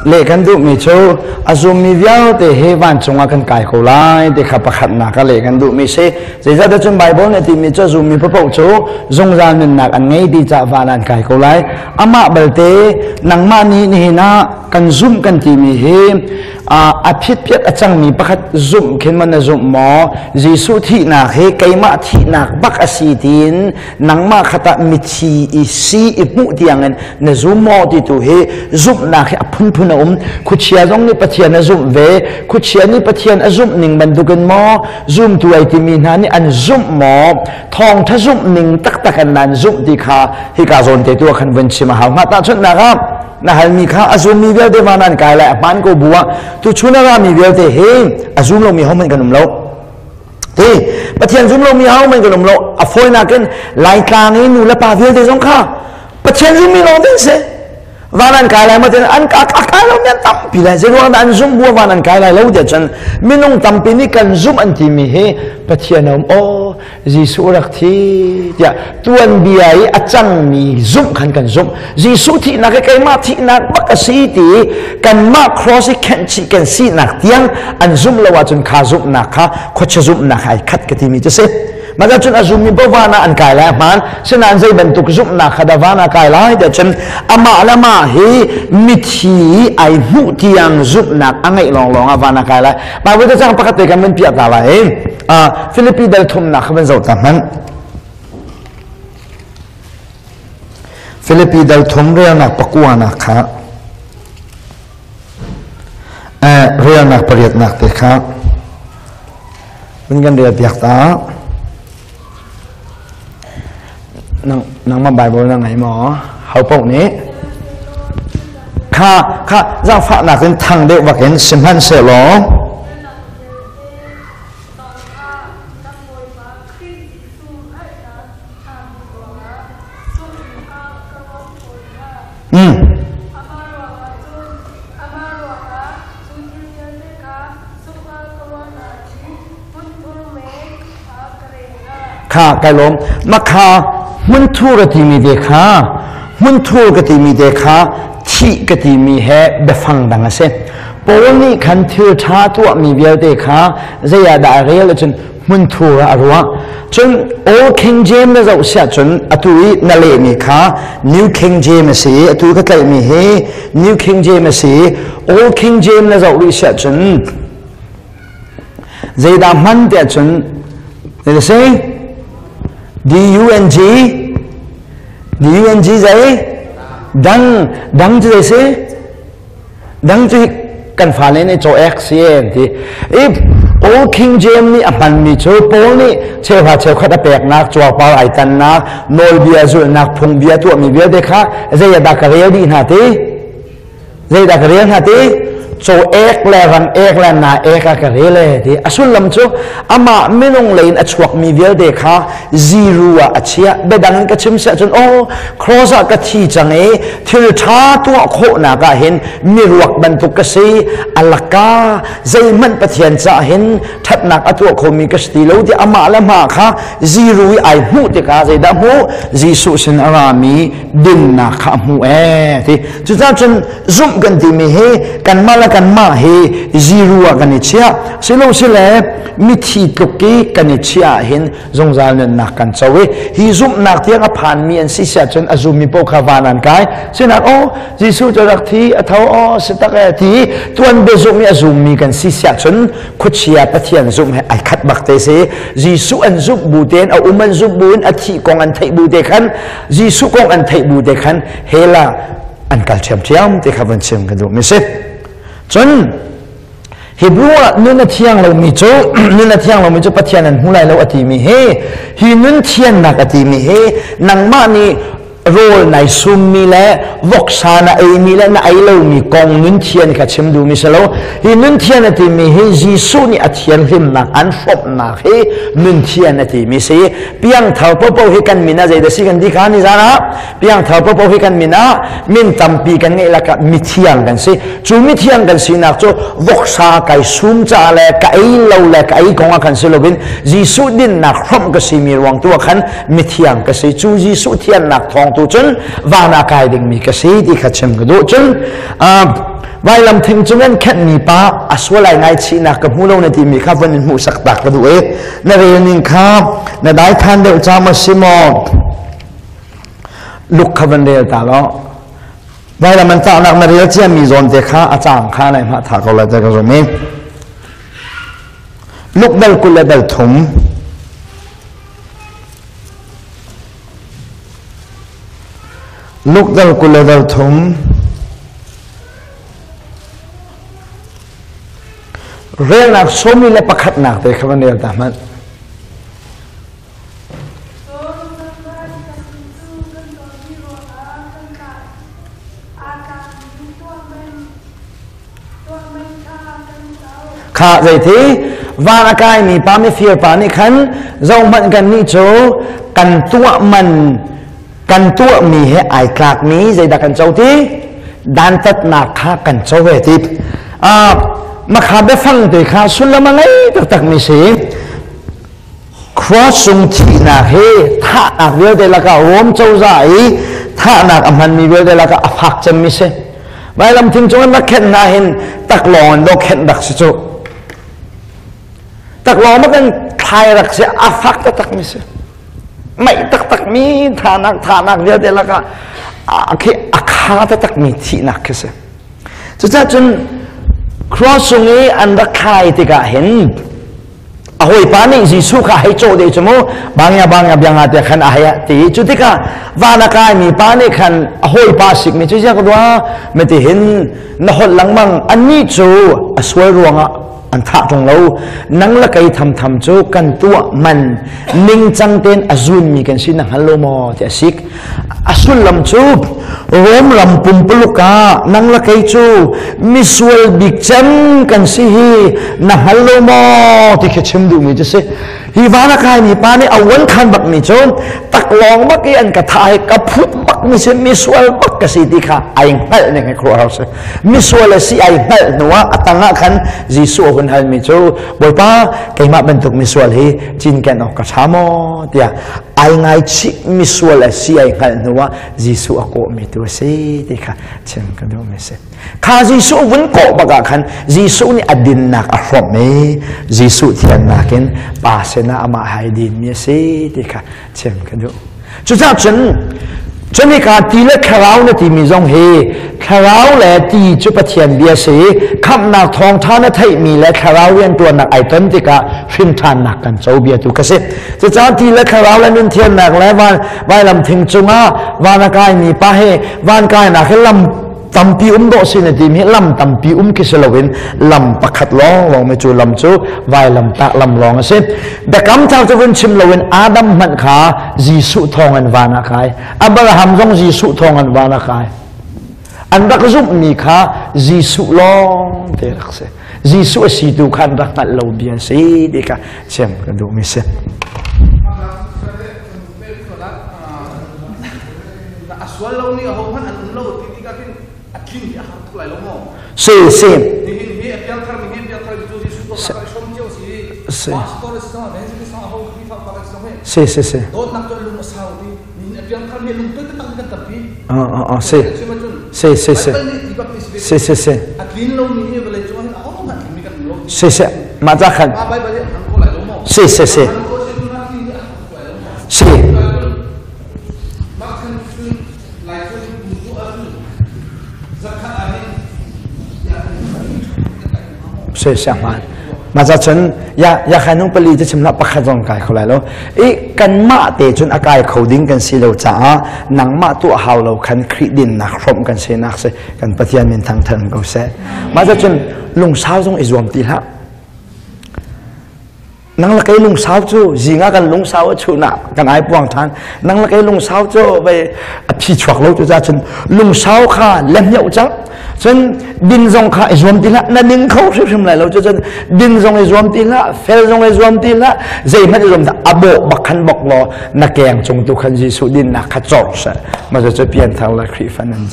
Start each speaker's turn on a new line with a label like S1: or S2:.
S1: lệ căn đủ mi châu azum mi viao để he van chung akan kai khâu lai để khắp khát nạc cái lệ căn đủ mi se giờ ra trong Bible này thì mi châu azum mi bắp châu dùng ra nên nạc anh ngay đi chợ van anh kai khâu lai ama bel te nang mani ni na kan zoom kan ti mi he a phit phit a chang mi pakhat zoom khen man zoom mo jisu thi na he kaima thi na bak asi tin nang ma khata mi thi I si I mu tiang na zoom mo ti tu he zoom na he phun phun khuchia jong ni pathian na zoom ve khuchia ni pathian a zoom ning ban dukan mo zoom tu ai ti mi na ni an zoom mo thong tha zoom ning tak tak an nan zoom ti kha hi ka zon te tu khan ven chima ha ma ta chut na ga na hal mi kha azum mi vel de manan kai la pan ko buwa tu chuna ra mi vel de he azum lo mi hom man kanum lo te pathian zum lo mi hau man kanum lo a foi na ken lai tlang ni nu la pa vel de jong kha pathian zum mi lo de se vanan kai la ma ten an ka lo nyan tam pi la je ro an zum buwa vanan kai la lo de chan minung tam pi ni kan zum an ti mi he pathian o jisu rak thi ya tuan biai achang mi zum khan kan zum jisu thi na kai ma thi na bak si ti kan ma cross kan chi kan si na tiang an zum lawa chun kha zum na kha khocha zum na khai khat ka ti mi che se ma da chun azum mi bovana an kai la man sinan zai ban tuk zum na khadavana kai la de chen ama lama hi mi thi ai mu tiang zum na angai long long avana kai la ba we da chang pakat te kan men pia ta la he Philippi dal thum na khaban zau ta man Philippi dal thum re na pakua na kha re na pariat na te kha bin gan re piak ta nang ma Bible na ngai mo hau pau ni kha za fa na ken thang de wa ken simhan se lo kha kai lom ma kha mun thu ra ti mi de kha mun thu ka ti mi de kha thi ka ti mi he be phang dang ase poni khan thir tha tu mi bia de kha zaya da real chun mun thu ra arwa chun Old King James na zau sia chun atui na le mi kha New King James se atui ka tlai mi he New King James se Old King James na zau ri sia chun zai da man de chun they say DUNG zai dang zai se dang zai kan fa le ne cho x ti if Old King James ni apan mi cho pol ni che pha che khata pek nak chwa pa ai tan na nol bia zu nak phung bia tu mi bia de kha zai da ka re di na ti zai da ka re na ti cho ek le ran ek la na ek ka re le ti asul lam cho ama minung lein a chuak mi bia de kha zero a achia be dang ka chim sa chon o cross ka thi chang e thil tha tu kho na ka hin mi ruak ban tu ka se alaka zai man pathian cha hin that nak atu kho mi ka sti lo ti ama la ma kha zero ai hu te ka zai da hu jisu sin arami din na kha mu e ti chu cha chon zum gan ti mi he kan mala kan ma he zero kan chia silo sile mi thi toki kan chia hin zong zal na kan chawe hi zum nak tiang a phan mi an si sia chon azum mi po kha van an kai sina o jisu cho rak thi a thau o sitak e thi tuan be zum mi azum mi kan si sia chon khuchia pathian zum he ai khat bak te se jisu an zum bu ten a uman zum bun a thi kong an thai bu te khan jisu kong an thai bu te khan hela an kal cham te khavan chem kan du mi se chon Hebrew nun thiang lo mi cho nun thiang lo mi cho pathian an hulai lo ati mi he hi nun thian nak ati mi he nang ma ni role nai sum mi le voksana ai mi le na ai lo mi kong nun thian ka chem du mi selo hi nun thian ati mi he jisu ni athian him na an fop na he nun thian ati mi se piang thau po po he kan mina zai da si kan di kha ni zana piang thau po po he kan mina min tampi kan ngai la ka mi thiang kan se chu mi thiang kan si nak cho voksa kai sum cha le kai lo le kai kong kan se lovin jisu din na khom ka si mi wang tu khan mi thiang ka se chu jisu thian nak thong tu chun vana kai ding mi ka si ti kha chem ka do chun vai lam thing chung an khat ni pa aswalai ngai chi na ka mu lo na ti mi kha van mu sak tak ka du e na re ning kha na dai than de cha ma simo luk kha van de ta lo vai lam man ta nak ma re chia mi zon te kha a chang kha nai ma tha ko la ta ka zo me luk dal kul dal thum luk dal kul dal thum rel nak somi le pakhat nak te khaban el ta man kha dai thi vana kai ni pa me fear pa ni khan zong man kan ni cho kan tua man kan tua mi he ai klak mi zai da kan chau thi dan tat na kha kan chau ve ti mà khá bé phăng thì khá xuân lắm ấy tất tật mình sẽ cross sung thị nạc hê thả nạc việc đây là cả ốm châu giải thả nạc âm hành mi việc đây là cả áp hạc chân mình sẽ vậy làm thinh chúng nó khen na hình tắc lòng nó khen đặc sự chỗ tắc lòng nó cần thay đặc sẽ áp hạc tất tật mình sẽ mày tắc mi thả nạc việc đây là cả cái áp hạc tất tật mình thị nạc cái sẽ cho ra chân cross sung ấy anh đã khai thì cả hiện hồi bán này gì su khai chỗ để cho mô bang ya biang thì khăn ai thì chú thích cả và là cái mi bán này khăn hồi bán xịt mi chú chắc có đó mi thì hiện nó hot lăng măng anh ní chú xuôi ruộng á anh thả trong lâu nắng là cái thầm chú cần tua mình ninh trăng tên azun mi cần xin năng hello mò thì xịt asul lam chú rom lam pumpuluka nang la kai chu misual big cham kan si hi na hallo mo ti khe chem du mi je se hi vana kai ni pa ni awan khan bak ni chon tak long bak ki an ka thai ka phut bak mi se misual bak ka si ti kha ai hal ne kro house misual si ai hal nuwa atanga khan jisu hun hal mi chu boi pa kai ma ban tuk misual hi chin kan ok ka chamo tia ai ngai chi misual si ai hal nuwa jisu ako mi tu se ti kha chem ka do me se kha jisu vun ko baka khan jisu ni adin nak a from me jisu thian nakin pa se na ama hai din mi se ti kha chem ka do chu cha chen ni ka ti le kharau na ti mi zong he kharau le ti chu pathian bia se kham na thong tha na thai mi le kharau yan tu nak ai ton ti ka hrim than nak kan chau bia tu ka se chu cha ti le kharau le nin thian nak le vai lam thing chunga wana kai mi pa he van kai na he lam tampi do sin ti mi lam tampi ki selowin lam pakhat long me chu lam chu vai lam ta lam long ase da kam thau chu vun chim lowin adam man kha jisu thong an wana khai abraham jong jisu thong an wana khai an dak zup mi kha jisu long te rakse jisu si tu khan dak ngal lo bian se de ka chem ka do mi se aswalo ni ho han an lo ti ka kin akin ya ha tu lai lo mo se ni hi apiang thar tu jisu to ka shom jeo si pastor sa ben si sa ho ki fa pa sa me se do nak to lu sa ni apiang thar ni lu to ta kan ta pi se akin lo ni he bale chu han ho ma mi kan lo se ma ta khan ba bai bale han ko lai lo mo se se saman ma cha chen ya khanung pali che chimna pakha jong kai kholai lo e kan ma te chun akai khoding kan si lo cha nang ma tu haw lo khan khri din na khrom kan se nak se kan pathian min thang thang ko se ma cha chen lung sao jong izom ti ha nang la kai lung sao chu jinga kan lung sao chu na kan ai puang than nang la kai lung sao chu be a phi chwak lo chu cha chen lung sao kha lem nhậu chang chen din zong kha izom ti la na ning khau sim lai lo chu chen din zong izom ti la fel zong izom ti la zai ma izom ta abo bakhan bok lo na keng chung tu khan ji su din na kha chor sa ma cha pian thang la khri fan an